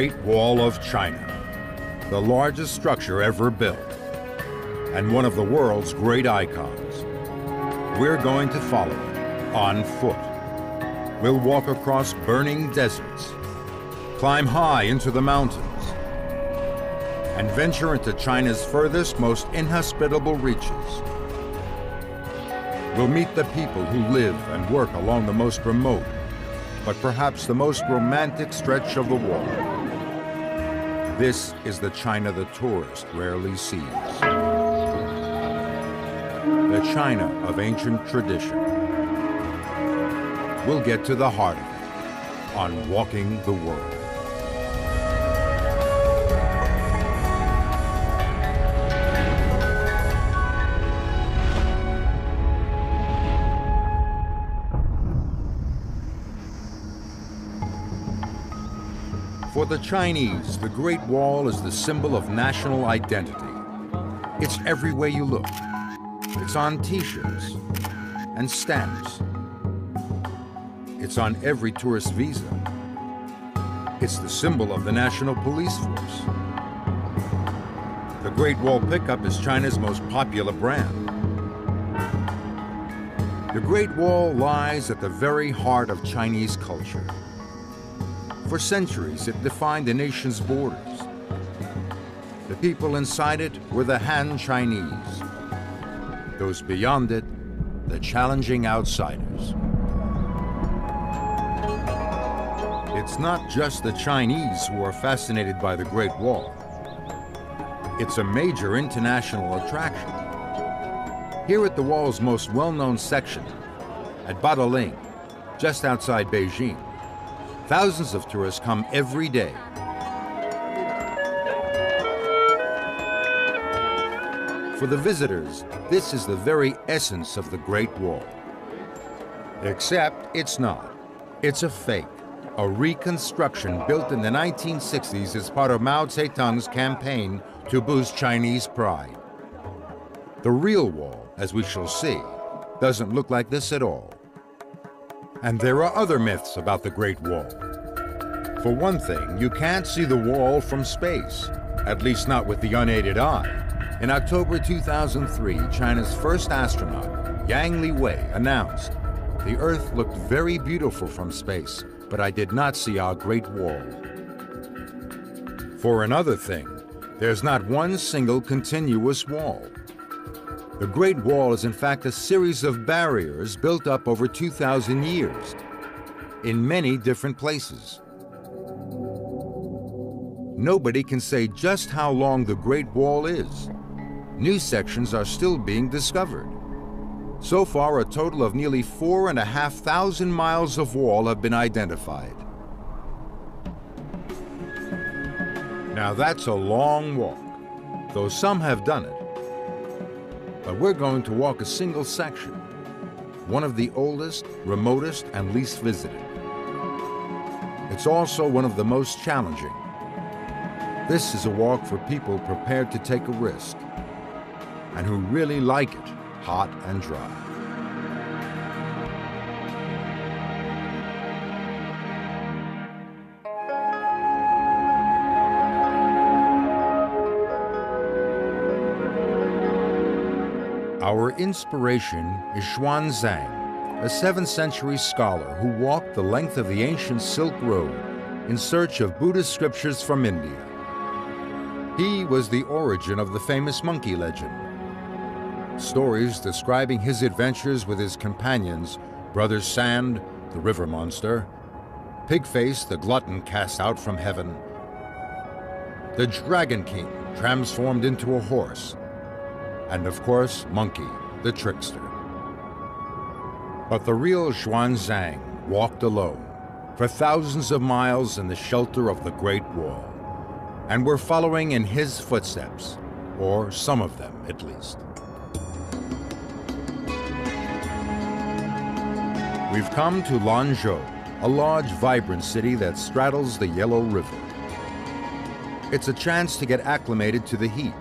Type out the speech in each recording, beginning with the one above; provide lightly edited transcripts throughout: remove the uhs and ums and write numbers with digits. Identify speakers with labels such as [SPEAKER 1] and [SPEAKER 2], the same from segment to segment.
[SPEAKER 1] Great Wall of China, the largest structure ever built, and one of the world's great icons. We're going to follow it on foot. We'll walk across burning deserts, climb high into the mountains, and venture into China's furthest, most inhospitable reaches. We'll meet the people who live and work along the most remote, but perhaps the most romantic stretch of the wall. This is the China the tourist rarely sees. The China of ancient tradition. We'll get to the heart of it on Walking the World. For the Chinese, the Great Wall is the symbol of national identity. It's everywhere you look. It's on T-shirts and stamps. It's on every tourist visa. It's the symbol of the national police force. The Great Wall pickup is China's most popular brand. The Great Wall lies at the very heart of Chinese culture. For centuries, it defined the nation's borders. The people inside it were the Han Chinese. Those beyond it, the challenging outsiders. It's not just the Chinese who are fascinated by the Great Wall. It's a major international attraction. Here at the wall's most well-known section, at Badaling, just outside Beijing, thousands of tourists come every day. For the visitors, this is the very essence of the Great Wall. Except it's not. It's a fake, a reconstruction built in the 1960s as part of Mao Zedong's campaign to boost Chinese pride. The real wall, as we shall see, doesn't look like this at all. And there are other myths about the Great Wall. For one thing, you can't see the wall from space, at least not with the unaided eye. In October 2003, China's first astronaut, Yang Liwei, announced, "The Earth looked very beautiful from space, but I did not see our Great Wall." For another thing, there's not one single continuous wall. The Great Wall is in fact a series of barriers built up over 2,000 years in many different places. Nobody can say just how long the Great Wall is. New sections are still being discovered. So far, a total of nearly 4,500 miles of wall have been identified. Now that's a long walk, though some have done it. But we're going to walk a single section, one of the oldest, remotest, and least visited. It's also one of the most challenging. This is a walk for people prepared to take a risk, and who really like it hot and dry. Our inspiration is Xuanzang, a 7th century scholar who walked the length of the ancient Silk Road in search of Buddhist scriptures from India. He was the origin of the famous monkey legend. Stories describing his adventures with his companions, Brother Sand, the river monster, Pigface, the glutton cast out from heaven, the Dragon King transformed into a horse, and of course, Monkey, the trickster. But the real Xuanzang walked alone for thousands of miles in the shelter of the Great Wall, and we're following in his footsteps, or some of them at least. We've come to Lanzhou, a large, vibrant city that straddles the Yellow River. It's a chance to get acclimated to the heat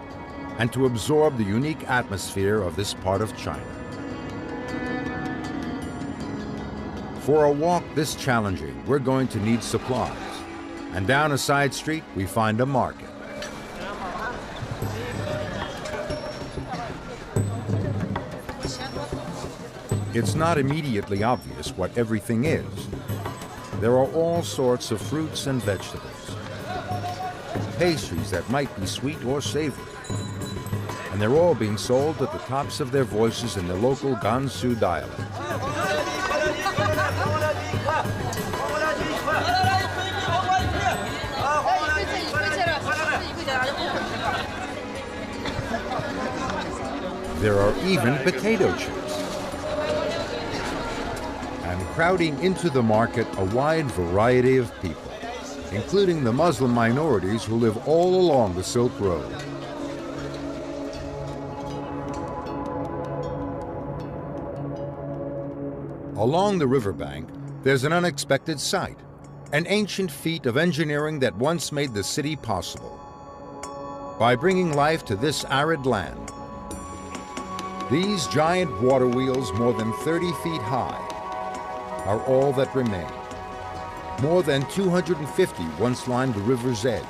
[SPEAKER 1] and to absorb the unique atmosphere of this part of China. For a walk this challenging, we're going to need supplies. And down a side street, we find a market. It's not immediately obvious what everything is. There are all sorts of fruits and vegetables, pastries that might be sweet or savory, and they're all being sold at the tops of their voices in the local Gansu dialect. There are even potato chips. And crowding into the market a wide variety of people, including the Muslim minorities who live all along the Silk Road. Along the riverbank, there's an unexpected sight, an ancient feat of engineering that once made the city possible. By bringing life to this arid land, these giant water wheels, more than 30 feet high, are all that remain. More than 250 once lined the river's edge,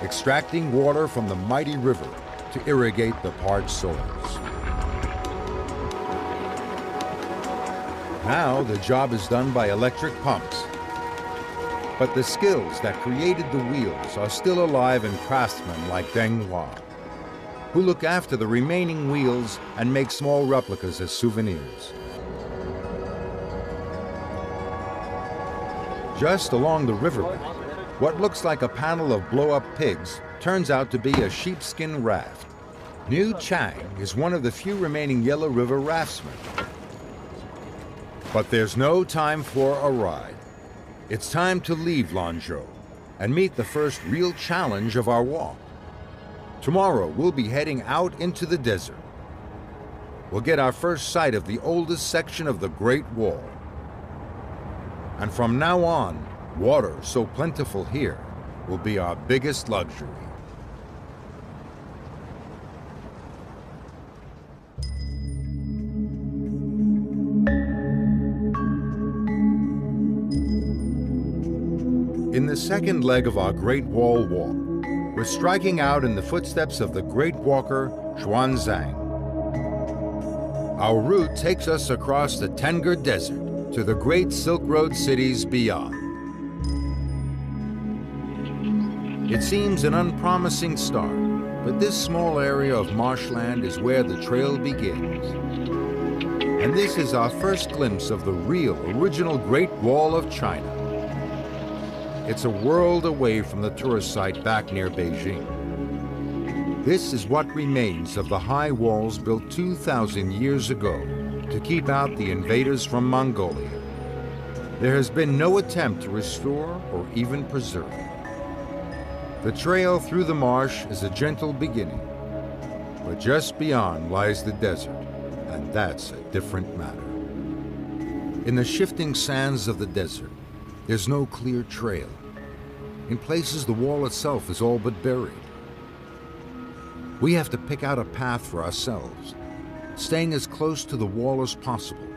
[SPEAKER 1] extracting water from the mighty river to irrigate the parched soils. Now the job is done by electric pumps. But the skills that created the wheels are still alive in craftsmen like Deng Hua, who look after the remaining wheels and make small replicas as souvenirs. Just along the riverbank, what looks like a panel of blow-up pigs turns out to be a sheepskin raft. Niu Chang is one of the few remaining Yellow River raftsmen. But there's no time for a ride. It's time to leave Lanzhou and meet the first real challenge of our walk. Tomorrow, we'll be heading out into the desert. We'll get our first sight of the oldest section of the Great Wall. And from now on, water so plentiful here will be our biggest luxury. In the second leg of our Great Wall walk, we're striking out in the footsteps of the great walker Xuanzang. Our route takes us across the Tengger Desert to the great Silk Road cities beyond. It seems an unpromising start, but this small area of marshland is where the trail begins. And this is our first glimpse of the real, original Great Wall of China. It's a world away from the tourist site back near Beijing. This is what remains of the high walls built 2,000 years ago to keep out the invaders from Mongolia. There has been no attempt to restore or even preserve it. The trail through the marsh is a gentle beginning, but just beyond lies the desert, and that's a different matter. In the shifting sands of the desert, there's no clear trail. In places, the wall itself is all but buried. We have to pick out a path for ourselves, staying as close to the wall as possible.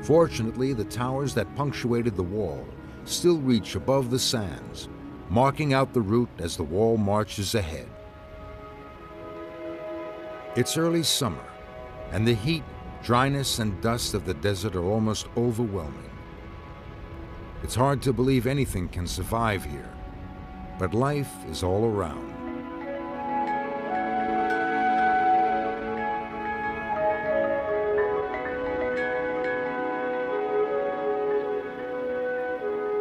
[SPEAKER 1] Fortunately, the towers that punctuated the wall still reach above the sands, marking out the route as the wall marches ahead. It's early summer, and the heat, dryness, and dust of the desert are almost overwhelming. It's hard to believe anything can survive here, but life is all around.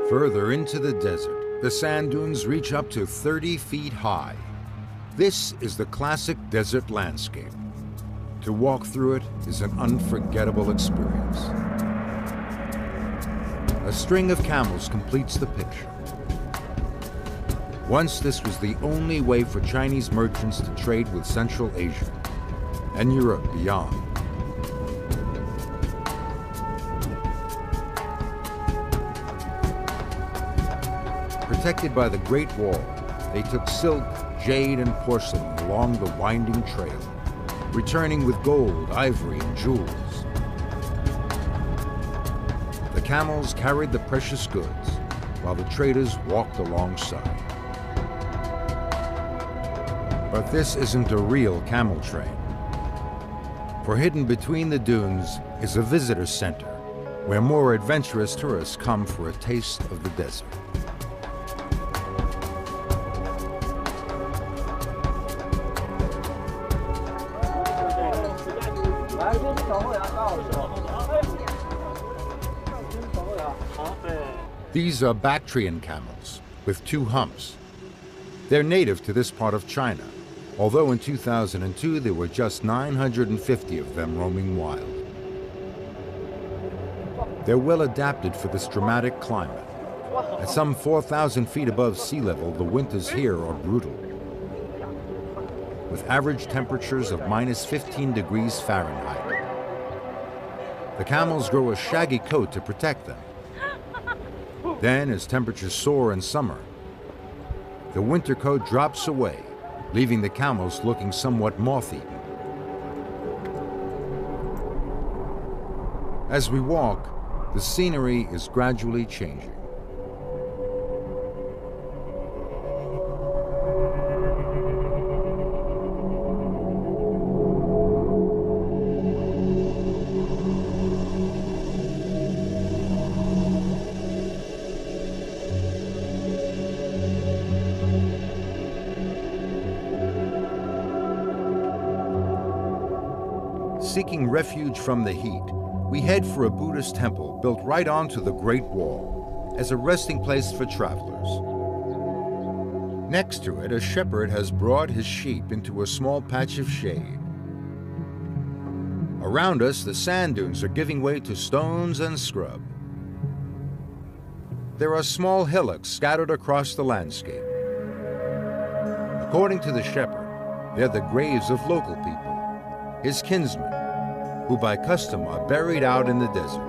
[SPEAKER 1] Further into the desert, the sand dunes reach up to 30 feet high. This is the classic desert landscape. To walk through it is an unforgettable experience. A string of camels completes the picture. Once this was the only way for Chinese merchants to trade with Central Asia and Europe beyond. Protected by the Great Wall, they took silk, jade, and porcelain along the winding trail, returning with gold, ivory, and jewels. The camels carried the precious goods, while the traders walked alongside. But this isn't a real camel train. For hidden between the dunes is a visitor center where more adventurous tourists come for a taste of the desert. These are Bactrian camels with 2 humps. They're native to this part of China, although in 2002 there were just 950 of them roaming wild. They're well adapted for this dramatic climate. At some 4,000 feet above sea level, the winters here are brutal, with average temperatures of -15 degrees Fahrenheit. The camels grow a shaggy coat to protect them. Then, as temperatures soar in summer, the winter coat drops away, leaving the camels looking somewhat moth-eaten. As we walk, the scenery is gradually changing. Seeking refuge from the heat, we head for a Buddhist temple built right onto the Great Wall as a resting place for travelers. Next to it, a shepherd has brought his sheep into a small patch of shade. Around us, the sand dunes are giving way to stones and scrub. There are small hillocks scattered across the landscape. According to the shepherd, they're the graves of local people, his kinsmen, who by custom are buried out in the desert.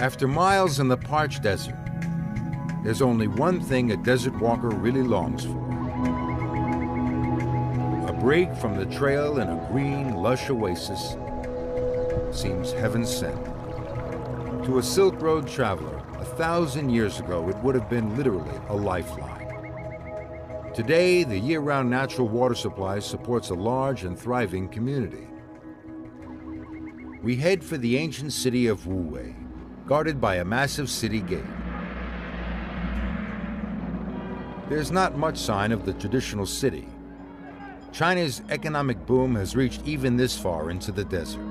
[SPEAKER 1] After miles in the parched desert, there's only one thing a desert walker really longs for: a break from the trail in a green, lush oasis. Seems heaven sent. To a Silk Road traveler, 1,000 years ago, it would have been literally a lifeline. Today, the year-round natural water supply supports a large and thriving community. We head for the ancient city of Wuwei, guarded by a massive city gate. There's not much sign of the traditional city. China's economic boom has reached even this far into the desert.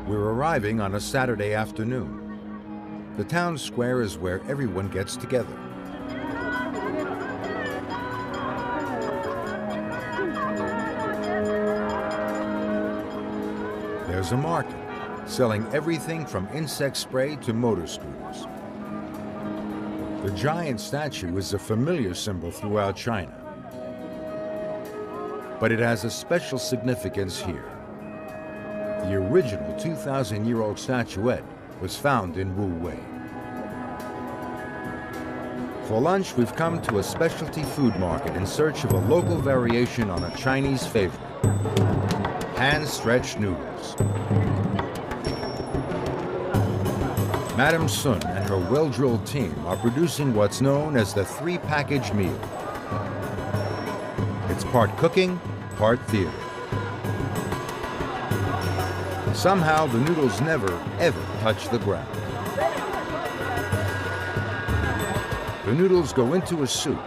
[SPEAKER 1] We're arriving on a Saturday afternoon. The town square is where everyone gets together. There's a market, selling everything from insect spray to motor scooters. The giant statue is a familiar symbol throughout China, but it has a special significance here. The original 2,000-year-old statuette was found in Wuwei. For lunch, we've come to a specialty food market in search of a local variation on a Chinese favorite: hand-stretched noodles. Madame Sun and her well-drilled team are producing what's known as the 3-package meal. It's part cooking, part theater. Somehow, the noodles never, ever touch the ground. The noodles go into a soup.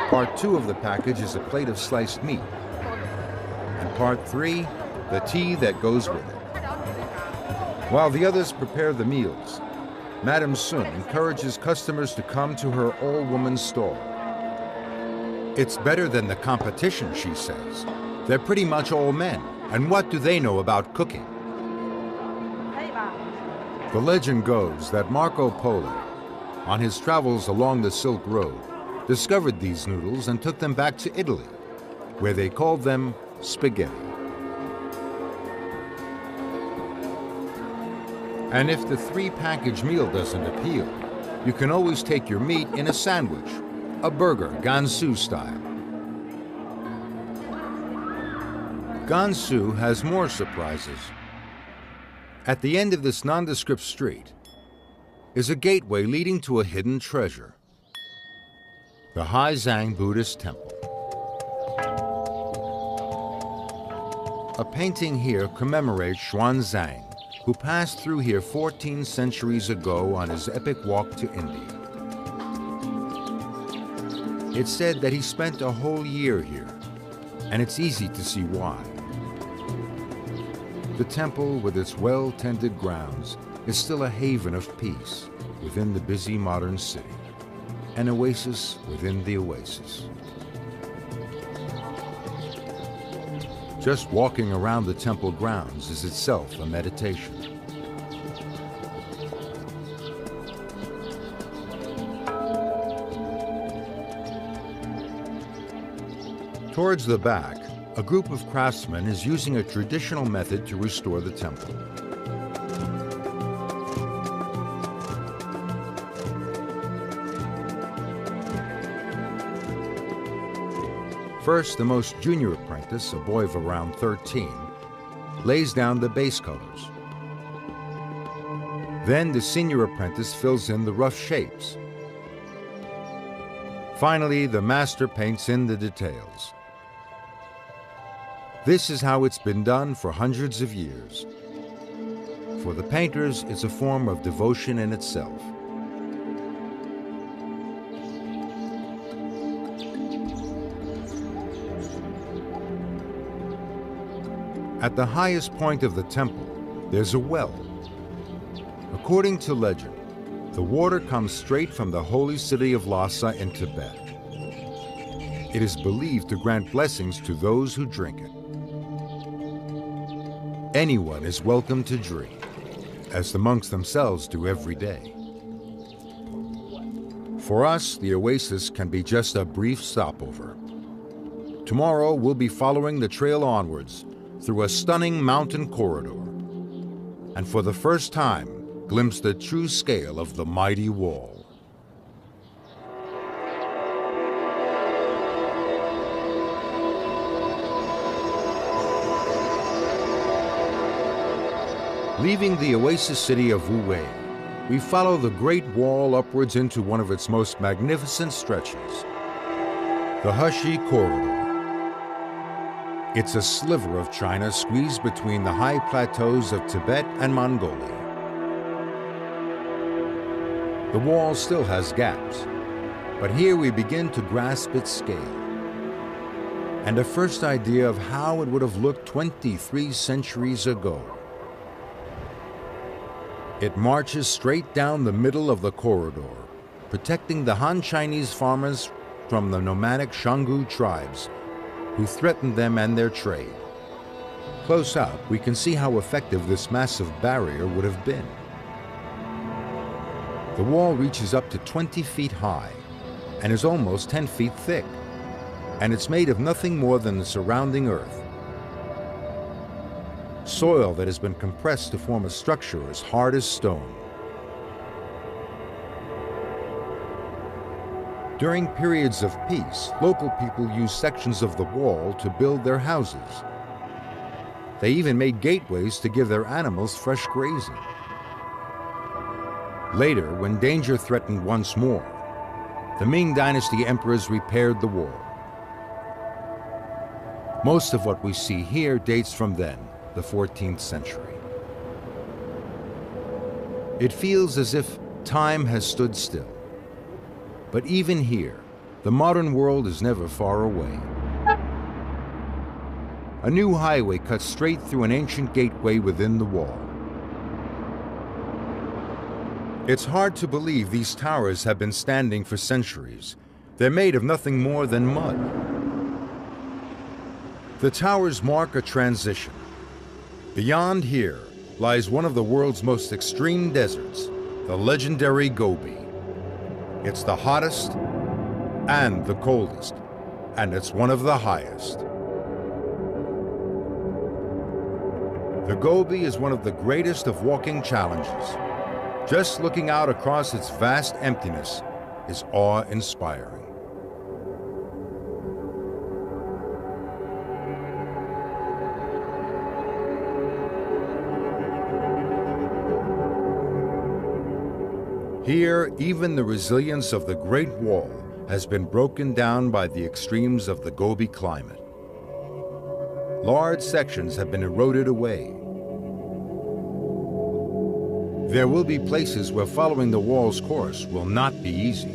[SPEAKER 1] Part 2 of the package is a plate of sliced meat. And part 3, the tea that goes with it. While the others prepare the meals, Madame Sun encourages customers to come to her all-woman stall. It's better than the competition, she says. They're pretty much all men. And what do they know about cooking? The legend goes that Marco Polo, on his travels along the Silk Road, discovered these noodles and took them back to Italy, where they called them spaghetti. And if the 3-package meal doesn't appeal, you can always take your meat in a sandwich A burger, Gansu style. Gansu has more surprises. At the end of this nondescript street is a gateway leading to a hidden treasure, the Haizang Buddhist Temple. A painting here commemorates Xuanzang, who passed through here 14 centuries ago on his epic walk to India. It's said that he spent a whole year here, and it's easy to see why. The temple, with its well-tended grounds, is still a haven of peace within the busy modern city, an oasis within the oasis. Just walking around the temple grounds is itself a meditation. Towards the back, a group of craftsmen is using a traditional method to restore the temple. First, the most junior apprentice, a boy of around 13, lays down the base colors. Then the senior apprentice fills in the rough shapes. Finally, the master paints in the details. This is how it's been done for hundreds of years. For the painters, it's a form of devotion in itself. At the highest point of the temple, there's a well. According to legend, the water comes straight from the holy city of Lhasa in Tibet. It is believed to grant blessings to those who drink it. Anyone is welcome to drink, as the monks themselves do every day. For us, the oasis can be just a brief stopover. Tomorrow, we'll be following the trail onwards through a stunning mountain corridor, and for the first time, glimpse the true scale of the mighty wall. Leaving the oasis city of Wuwei, we follow the Great Wall upwards into one of its most magnificent stretches, the Heshi Corridor. It's a sliver of China squeezed between the high plateaus of Tibet and Mongolia. The wall still has gaps, but here we begin to grasp its scale and a first idea of how it would have looked 23 centuries ago. It marches straight down the middle of the corridor, protecting the Han Chinese farmers from the nomadic Shangu tribes who threatened them and their trade. Close up, we can see how effective this massive barrier would have been. The wall reaches up to 20 feet high and is almost 10 feet thick, and it's made of nothing more than the surrounding earth. Soil that has been compressed to form a structure as hard as stone. During periods of peace, local people used sections of the wall to build their houses. They even made gateways to give their animals fresh grazing. Later, when danger threatened once more, the Ming Dynasty emperors repaired the wall. Most of what we see here dates from then, the 14th century. It feels as if time has stood still. But even here, the modern world is never far away. A new highway cuts straight through an ancient gateway within the wall. It's hard to believe these towers have been standing for centuries. They're made of nothing more than mud. The towers mark a transition. Beyond here lies one of the world's most extreme deserts, the legendary Gobi. It's the hottest and the coldest, and it's one of the highest. The Gobi is one of the greatest of walking challenges. Just looking out across its vast emptiness is awe-inspiring. Here, even the resilience of the Great Wall has been broken down by the extremes of the Gobi climate. Large sections have been eroded away. There will be places where following the wall's course will not be easy.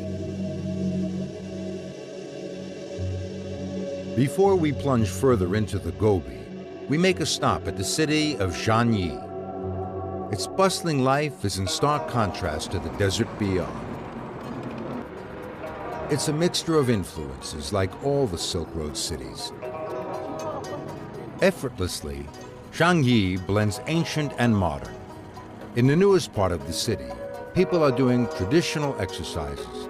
[SPEAKER 1] Before we plunge further into the Gobi, we make a stop at the city of Jiangyi. Its bustling life is in stark contrast to the desert beyond. It's a mixture of influences like all the Silk Road cities. Effortlessly, Jiangyi blends ancient and modern. In the newest part of the city, people are doing traditional exercises,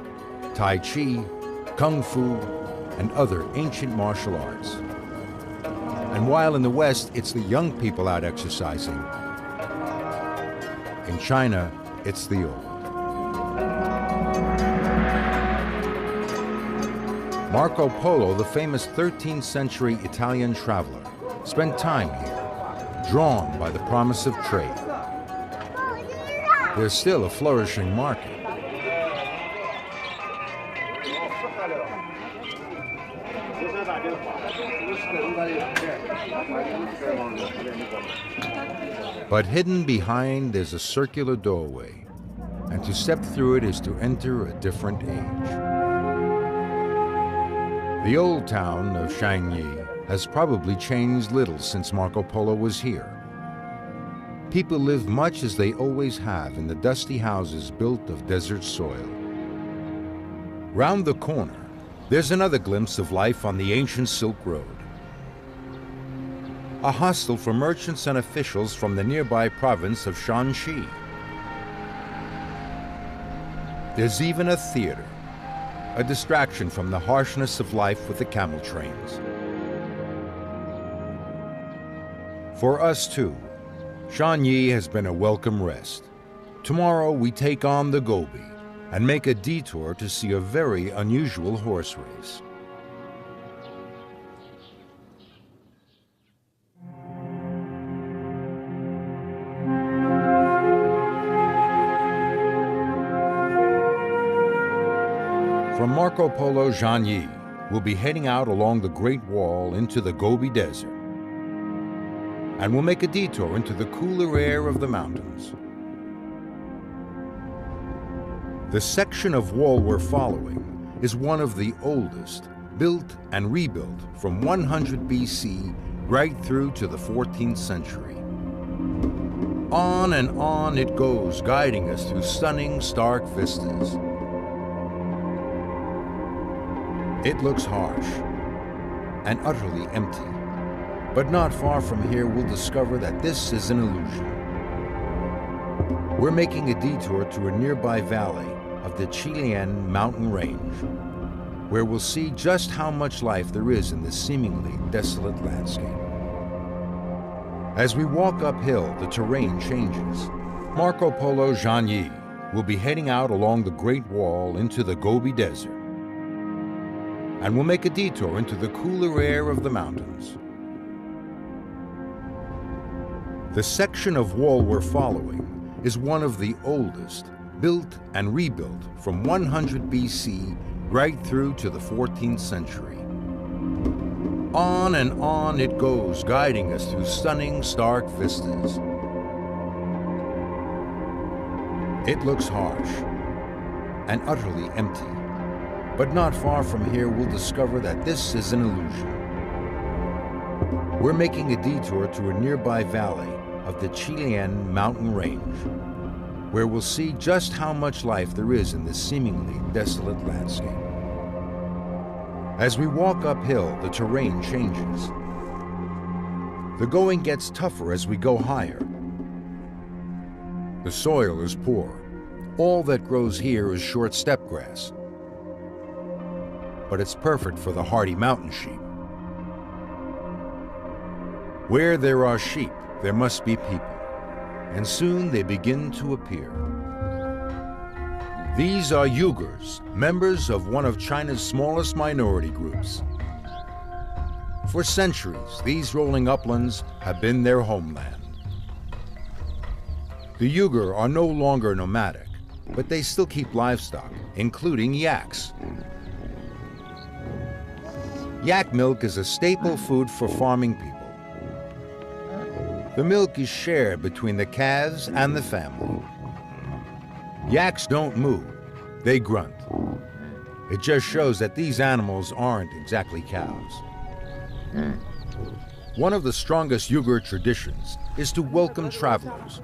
[SPEAKER 1] Tai Chi, Kung Fu, and other ancient martial arts. And while in the West, it's the young people out exercising, in China, it's the old. Marco Polo, the famous 13th century Italian traveler, spent time here, drawn by the promise of trade. There's still a flourishing market. But hidden behind is a circular doorway, and to step through it is to enter a different age. The old town of Jiangyi has probably changed little since Marco Polo was here. People live much as they always have in the dusty houses built of desert soil. Round the corner, there's another glimpse of life on the ancient Silk Road. A hostel for merchants and officials from the nearby province of Shanxi. There's even a theater, a distraction from the harshness of life with the camel trains. For us too, Jiangyi has been a welcome rest. Tomorrow we take on the Gobi and make a detour to see a very unusual horse race. From Marco Polo Jiangyi, we'll be heading out along the Great Wall into the Gobi Desert. And we'll make a detour into the cooler air of the mountains. The section of wall we're following is one of the oldest, built and rebuilt from 100 BC right through to the 14th century. On and on it goes, guiding us through stunning, stark vistas. It looks harsh and utterly empty, but not far from here we'll discover that this is an illusion. We're making a detour to a nearby valley of the Chilean mountain range, where we'll see just how much life there is in this seemingly desolate landscape. As we walk uphill, the terrain changes. Marco Polo Jiangyi will be heading out along the Great Wall into the Gobi Desert, and we'll make a detour into the cooler air of the mountains. The section of wall we're following is one of the oldest, built and rebuilt from 100 BC right through to the 14th century. On and on it goes, guiding us through stunning, stark vistas. It looks harsh and utterly empty, but not far from here we'll discover that this is an illusion. We're making a detour to a nearby valley of the Chilean mountain range, where we'll see just how much life there is in this seemingly desolate landscape. As we walk uphill, the terrain changes. The going gets tougher as we go higher. The soil is poor. All that grows here is short steppe grass, but it's perfect for the hardy mountain sheep. Where there are sheep, there must be people, and soon they begin to appear. These are Uyghurs, members of one of China's smallest minority groups. For centuries, these rolling uplands have been their homeland. The Uyghur are no longer nomadic, but they still keep livestock, including yaks. Yak milk is a staple food for farming people. The milk is shared between the calves and the family. Yaks don't moo, they grunt. It just shows that these animals aren't exactly cows. One of the strongest Uyghur traditions is to welcome travelers,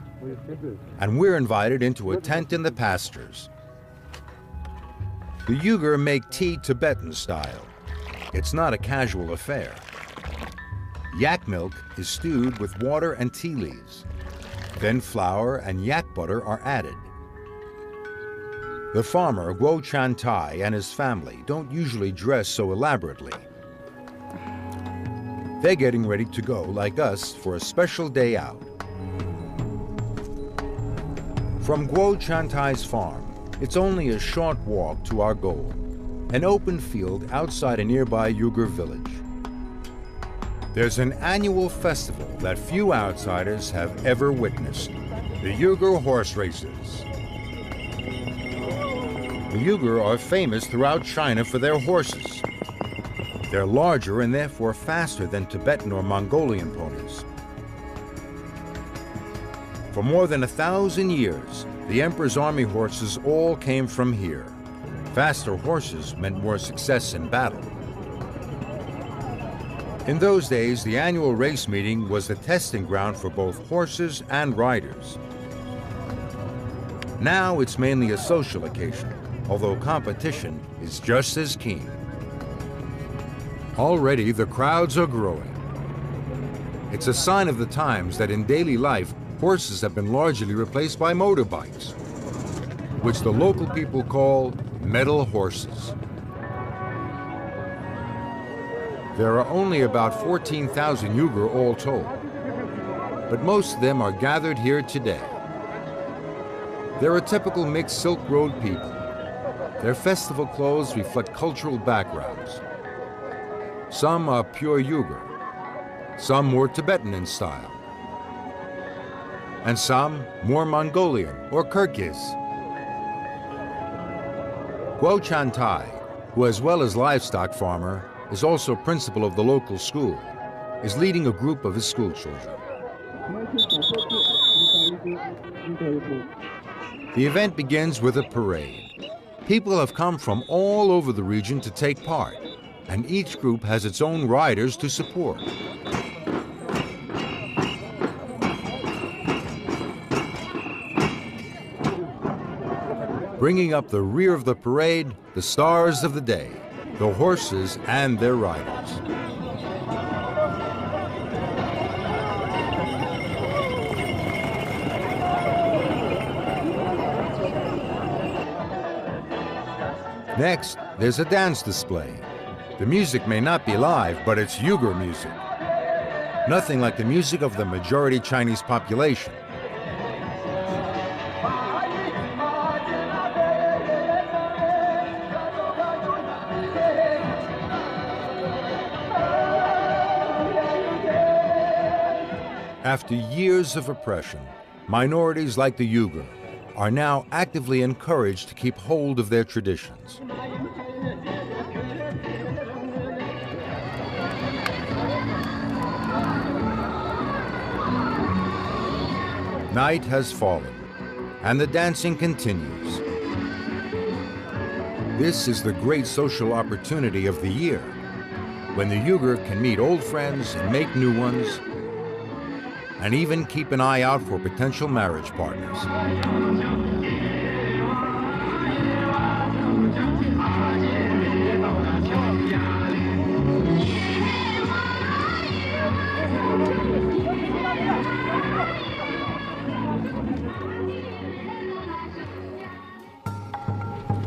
[SPEAKER 1] and we're invited into a tent in the pastures. The Uyghur make tea Tibetan style. It's not a casual affair. Yak milk is stewed with water and tea leaves. Then flour and yak butter are added. The farmer, Guo Chan Tai, and his family don't usually dress so elaborately. They're getting ready to go, like us, for a special day out. From Guo Chan Tai's farm, it's only a short walk to our goal, an open field outside a nearby Uyghur village. There's an annual festival that few outsiders have ever witnessed, the Uyghur horse races. The Uyghur are famous throughout China for their horses. They're larger and therefore faster than Tibetan or Mongolian ponies. For more than 1,000 years, the emperor's army horses all came from here. Faster horses meant more success in battle. In those days, the annual race meeting was the testing ground for both horses and riders. Now it's mainly a social occasion, although competition is just as keen. Already the crowds are growing. It's a sign of the times that in daily life, horses have been largely replaced by motorbikes, which the local people call metal horses. There are only about 14,000 Uyghur all told, but most of them are gathered here today. They're a typical mixed Silk Road people. Their festival clothes reflect cultural backgrounds. Some are pure Uyghur, some more Tibetan in style, and some more Mongolian or Kyrgyz. Guo Chan Tai, who as well as livestock farmer, is also principal of the local school, is leading a group of his school children. The event begins with a parade. People have come from all over the region to take part, and each group has its own riders to support. Bringing up the rear of the parade, the stars of the day, the horses and their riders. Next, there's a dance display. The music may not be live, but it's Uyghur music. Nothing like the music of the majority Chinese population. After years of oppression, minorities like the Uyghur are now actively encouraged to keep hold of their traditions. Night has fallen, and the dancing continues. This is the great social opportunity of the year, when the Uyghur can meet old friends and make new ones, and even keep an eye out for potential marriage partners.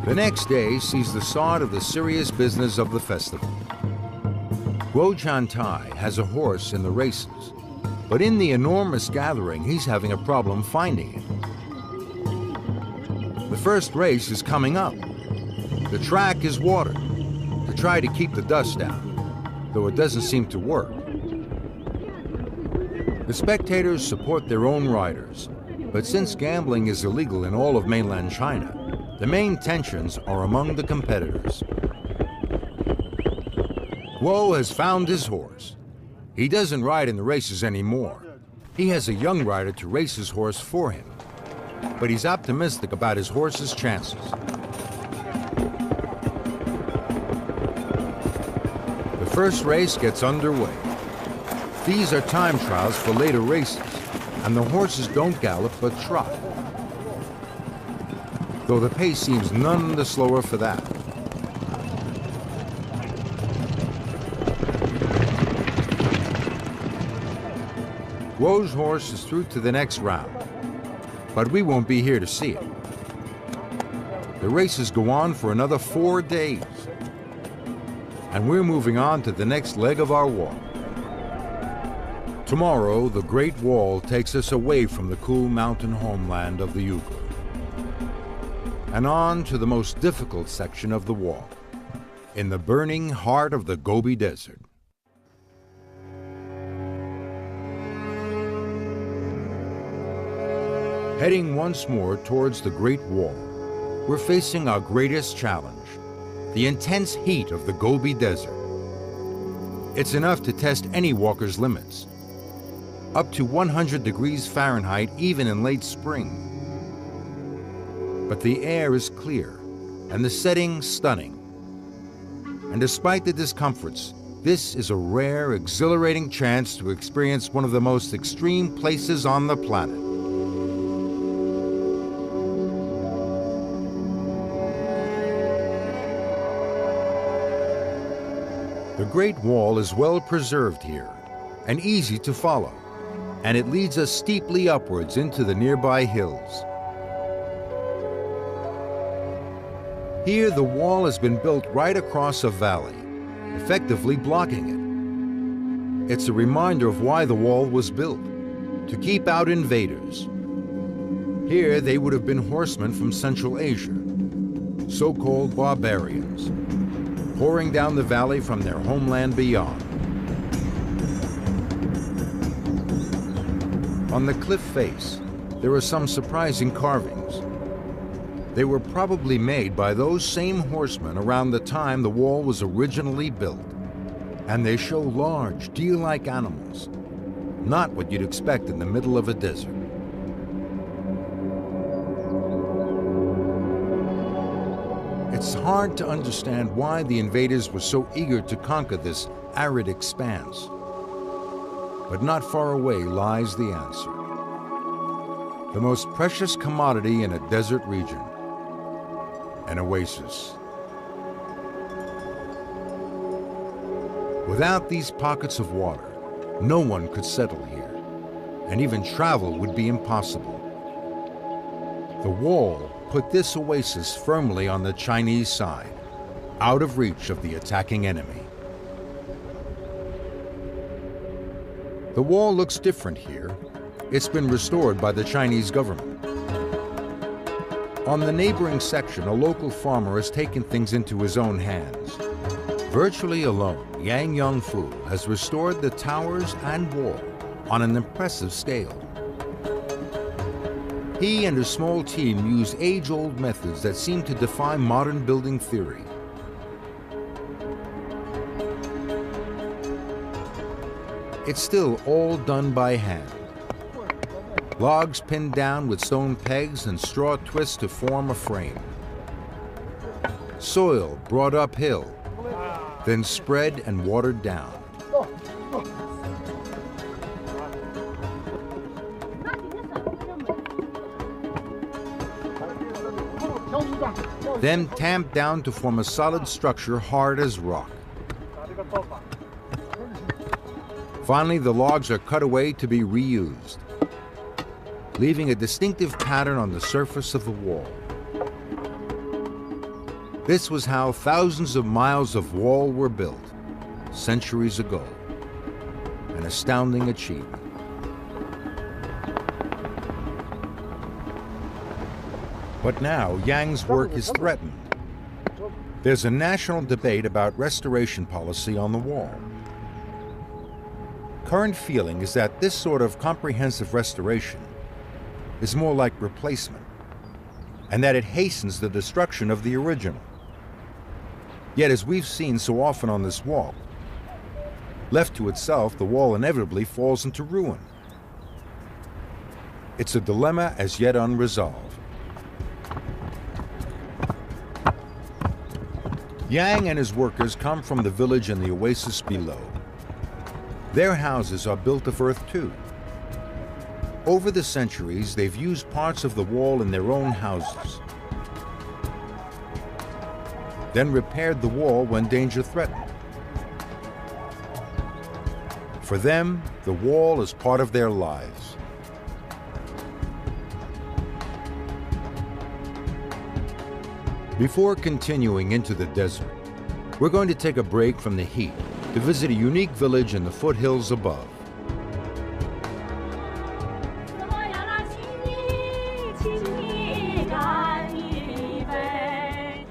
[SPEAKER 1] The next day sees the start of the serious business of the festival. Guo Chan Tai has a horse in the races, but in the enormous gathering, he's having a problem finding it. The first race is coming up. The track is watered to try to keep the dust down, though it doesn't seem to work. The spectators support their own riders, but since gambling is illegal in all of mainland China, the main tensions are among the competitors. Guo has found his horse. He doesn't ride in the races anymore. He has a young rider to race his horse for him, but he's optimistic about his horse's chances. The first race gets underway. These are time trials for later races, and the horses don't gallop but trot, though the pace seems none the slower for that. Guo's horse is through to the next round, but we won't be here to see it. The races go on for another 4 days, and we're moving on to the next leg of our walk. Tomorrow, the Great Wall takes us away from the cool mountain homeland of the Uyghur and on to the most difficult section of the walk, in the burning heart of the Gobi Desert. Heading once more towards the Great Wall, we're facing our greatest challenge, the intense heat of the Gobi Desert. It's enough to test any walker's limits, up to 100 degrees Fahrenheit even in late spring. But the air is clear and the setting stunning. And despite the discomforts, this is a rare, exhilarating chance to experience one of the most extreme places on the planet. The Great Wall is well preserved here and easy to follow, and it leads us steeply upwards into the nearby hills. Here, the wall has been built right across a valley, effectively blocking it. It's a reminder of why the wall was built, to keep out invaders. Here, they would have been horsemen from Central Asia, so-called barbarians, pouring down the valley from their homeland beyond. On the cliff face, there are some surprising carvings. They were probably made by those same horsemen around the time the wall was originally built. And they show large, deer-like animals, not what you'd expect in the middle of a desert. It's hard to understand why the invaders were so eager to conquer this arid expanse. But not far away lies the answer. The most precious commodity in a desert region, an oasis. Without these pockets of water, no one could settle here, and even travel would be impossible. The wall put this oasis firmly on the Chinese side, out of reach of the attacking enemy. The wall looks different here. It's been restored by the Chinese government. On the neighboring section, a local farmer has taken things into his own hands. Virtually alone, Yang Yongfu has restored the towers and wall on an impressive scale. He and a small team use age-old methods that seem to defy modern building theory. It's still all done by hand. Logs pinned down with stone pegs and straw twists to form a frame. Soil brought uphill, then spread and watered down. Then tamped down to form a solid structure hard as rock. Finally, the logs are cut away to be reused, leaving a distinctive pattern on the surface of the wall. This was how thousands of miles of wall were built centuries ago. An astounding achievement. But now, Yang's work is threatened. There's a national debate about restoration policy on the wall. current feeling is that this sort of comprehensive restoration is more like replacement, and that it hastens the destruction of the original. Yet, as we've seen so often on this walk, left to itself, the wall inevitably falls into ruin. It's a dilemma as yet unresolved. Yang and his workers come from the village and the oasis below. Their houses are built of earth too. Over the centuries, they've used parts of the wall in their own houses, then repaired the wall when danger threatened. For them, the wall is part of their lives. Before continuing into the desert, we're going to take a break from the heat to visit a unique village in the foothills above.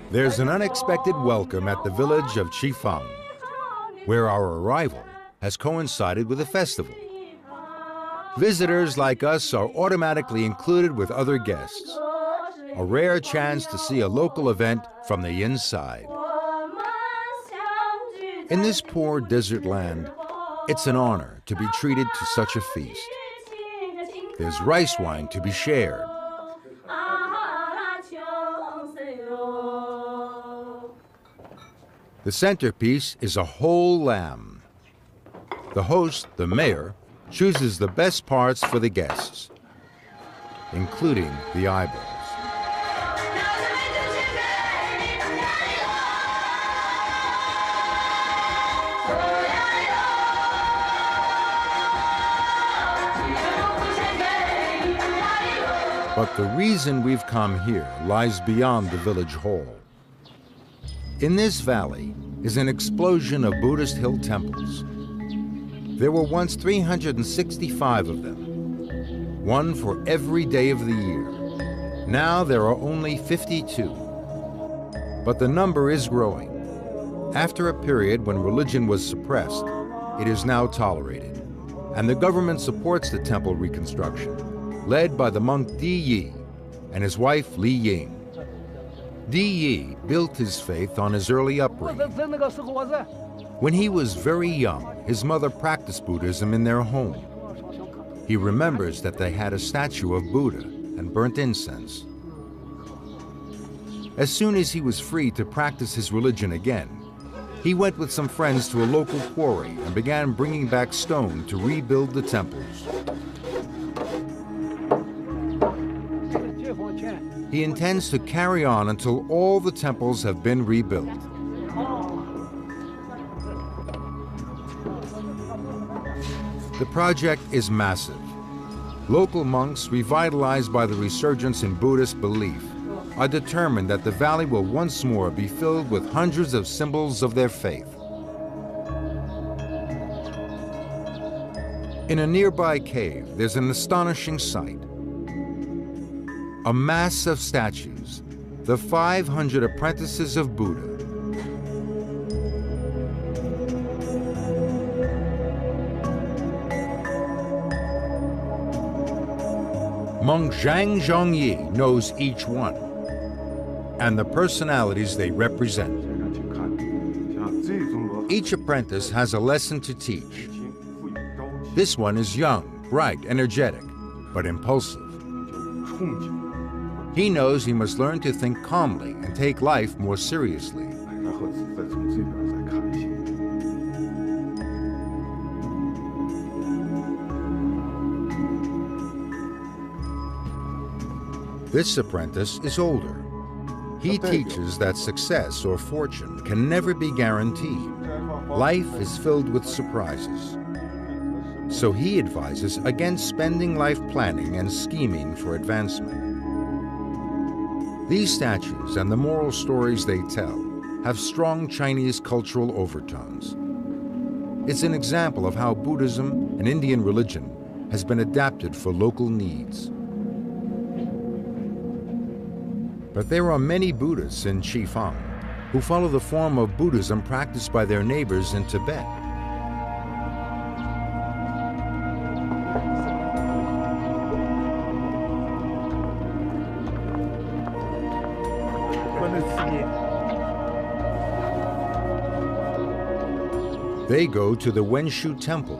[SPEAKER 1] There's an unexpected welcome at the village of Chifang, where our arrival has coincided with a festival. Visitors like us are automatically included with other guests, a rare chance to see a local event from the inside. In this poor desert land, it's an honor to be treated to such a feast. There's rice wine to be shared. The centerpiece is a whole lamb. The host, the mayor, chooses the best parts for the guests, including the eyeballs. But the reason we've come here lies beyond the village hall. In this valley is an explosion of Buddhist hill temples. There were once 365 of them, one for every day of the year. Now there are only 52. But the number is growing. After a period when religion was suppressed, it is now tolerated, and the government supports the temple reconstruction, led by the monk Di Yi and his wife Li Ying. Di Yi built his faith on his early upbringing. When he was very young, his mother practiced Buddhism in their home. He remembers that they had a statue of Buddha and burnt incense. As soon as he was free to practice his religion again, he went with some friends to a local quarry and began bringing back stone to rebuild the temples. He intends to carry on until all the temples have been rebuilt. The project is massive. Local monks, revitalized by the resurgence in Buddhist belief, are determined that the valley will once more be filled with hundreds of symbols of their faith. In a nearby cave, there's an astonishing sight. A mass of statues, the 500 apprentices of Buddha. Monk Zhang Zhongyi knows each one and the personalities they represent. Each apprentice has a lesson to teach. This one is young, bright, energetic, but impulsive. He knows he must learn to think calmly and take life more seriously. This apprentice is older. He teaches that success or fortune can never be guaranteed. Life is filled with surprises. So he advises against spending life planning and scheming for advancement. These statues and the moral stories they tell have strong Chinese cultural overtones. It's an example of how Buddhism, an Indian religion, has been adapted for local needs. But there are many Buddhists in Chifang who follow the form of Buddhism practiced by their neighbors in Tibet. They go to the Wenshu Temple,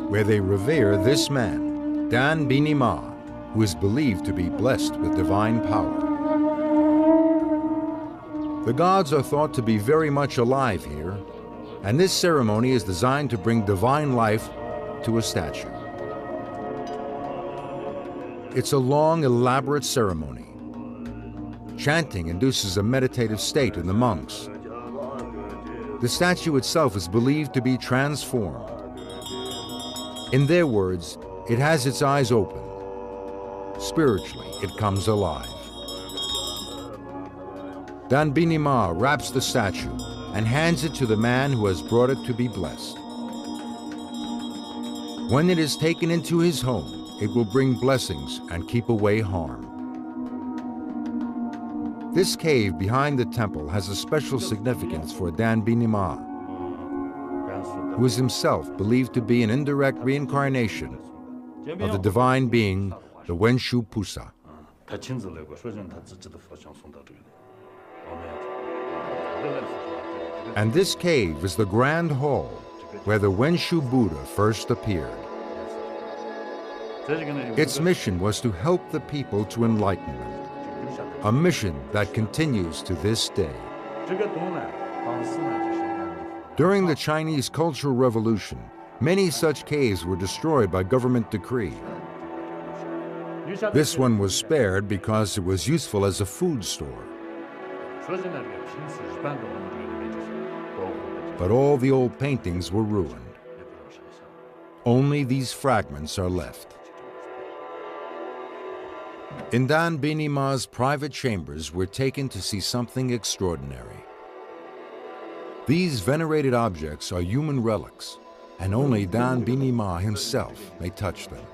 [SPEAKER 1] where they revere this man, Dan Bini Ma, who is believed to be blessed with divine power. The gods are thought to be very much alive here, and this ceremony is designed to bring divine life to a statue. It's a long, elaborate ceremony. Chanting induces a meditative state in the monks. The statue itself is believed to be transformed. In their words, it has its eyes open. Spiritually, it comes alive. Dan Bini Ma wraps the statue and hands it to the man who has brought it to be blessed. When it is taken into his home, it will bring blessings and keep away harm. This cave behind the temple has a special significance for Dan Bini Ma, who is himself believed to be an indirect reincarnation of the divine being, the Wenshu Pusa. And this cave is the grand hall where the Wenshu Buddha first appeared. Its mission was to help the people to enlightenment, a mission that continues to this day. During the Chinese Cultural Revolution, many such caves were destroyed by government decree. This one was spared because it was useful as a food store. But all the old paintings were ruined. Only these fragments are left. In Dan Bini Ma's private chambers, we're taken to see something extraordinary. These venerated objects are human relics, and only Dan Bini Ma himself may touch them.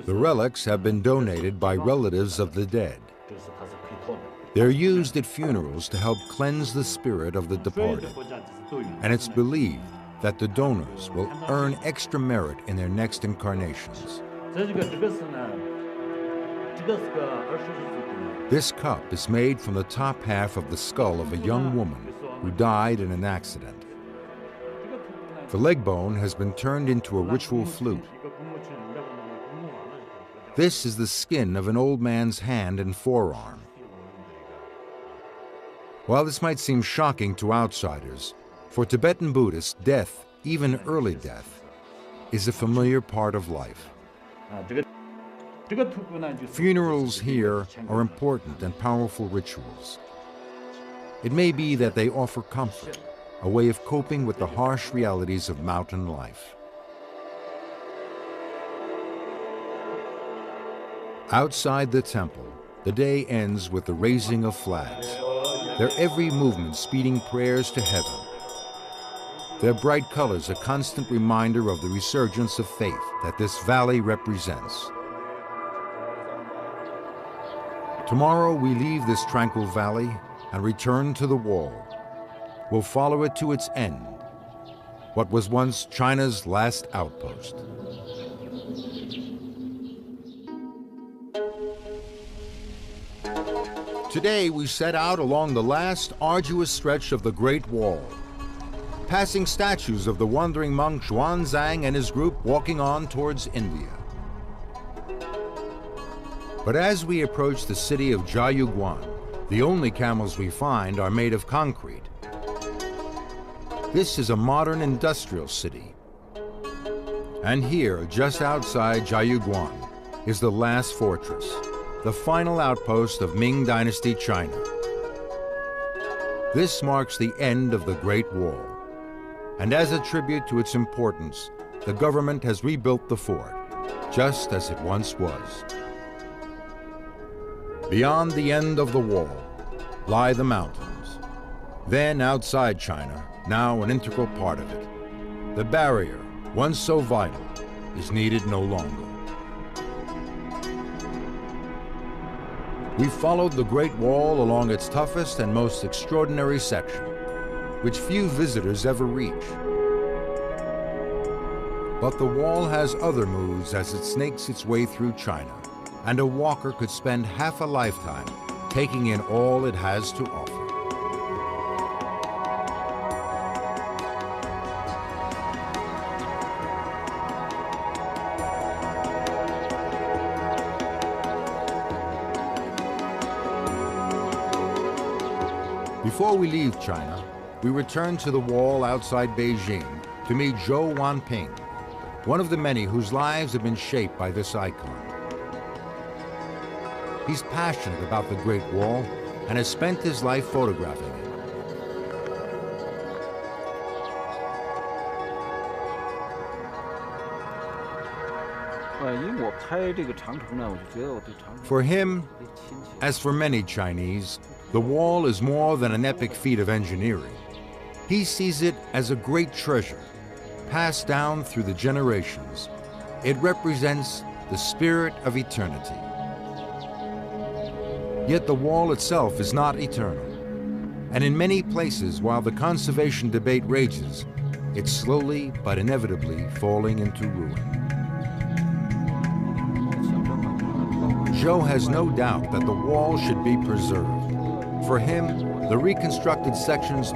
[SPEAKER 1] The relics have been donated by relatives of the dead. They're used at funerals to help cleanse the spirit of the departed, and it's believed that the donors will earn extra merit in their next incarnations. This cup is made from the top half of the skull of a young woman who died in an accident. The leg bone has been turned into a ritual flute. This is the skin of an old man's hand and forearm. While this might seem shocking to outsiders, for Tibetan Buddhists, death, even early death, is a familiar part of life. Funerals here are important and powerful rituals. It may be that they offer comfort, a way of coping with the harsh realities of mountain life. Outside the temple, the day ends with the raising of flags, their every movement speeding prayers to heaven. Their bright colors a constant reminder of the resurgence of faith that this valley represents. Tomorrow we leave this tranquil valley and return to the wall. We'll follow it to its end, what was once China's last outpost. Today we set out along the last arduous stretch of the Great Wall, passing statues of the wandering monk Xuanzang and his group walking on towards India. But as we approach the city of Jiayuguan, the only camels we find are made of concrete. This is a modern industrial city. And here, just outside Jiayuguan, is the last fortress, the final outpost of Ming Dynasty China. This marks the end of the Great Wall. And as a tribute to its importance, the government has rebuilt the fort, just as it once was. Beyond the end of the wall lie the mountains. Then outside China, now an integral part of it, the barrier, once so vital, is needed no longer. We followed the Great Wall along its toughest and most extraordinary section, which few visitors ever reach. But the wall has other moves as it snakes its way through China, and a walker could spend half a lifetime taking in all it has to offer. Before we leave China, we return to the wall outside Beijing to meet Zhou Wanping, one of the many whose lives have been shaped by this icon. He's passionate about the Great Wall and has spent his life photographing it. For him, as for many Chinese, the wall is more than an epic feat of engineering. He sees it as a great treasure, passed down through the generations. It represents the spirit of eternity. Yet the wall itself is not eternal. And in many places, while the conservation debate rages, it's slowly but inevitably falling into ruin. Zhou has no doubt that the wall should be preserved. For him, the reconstructed sections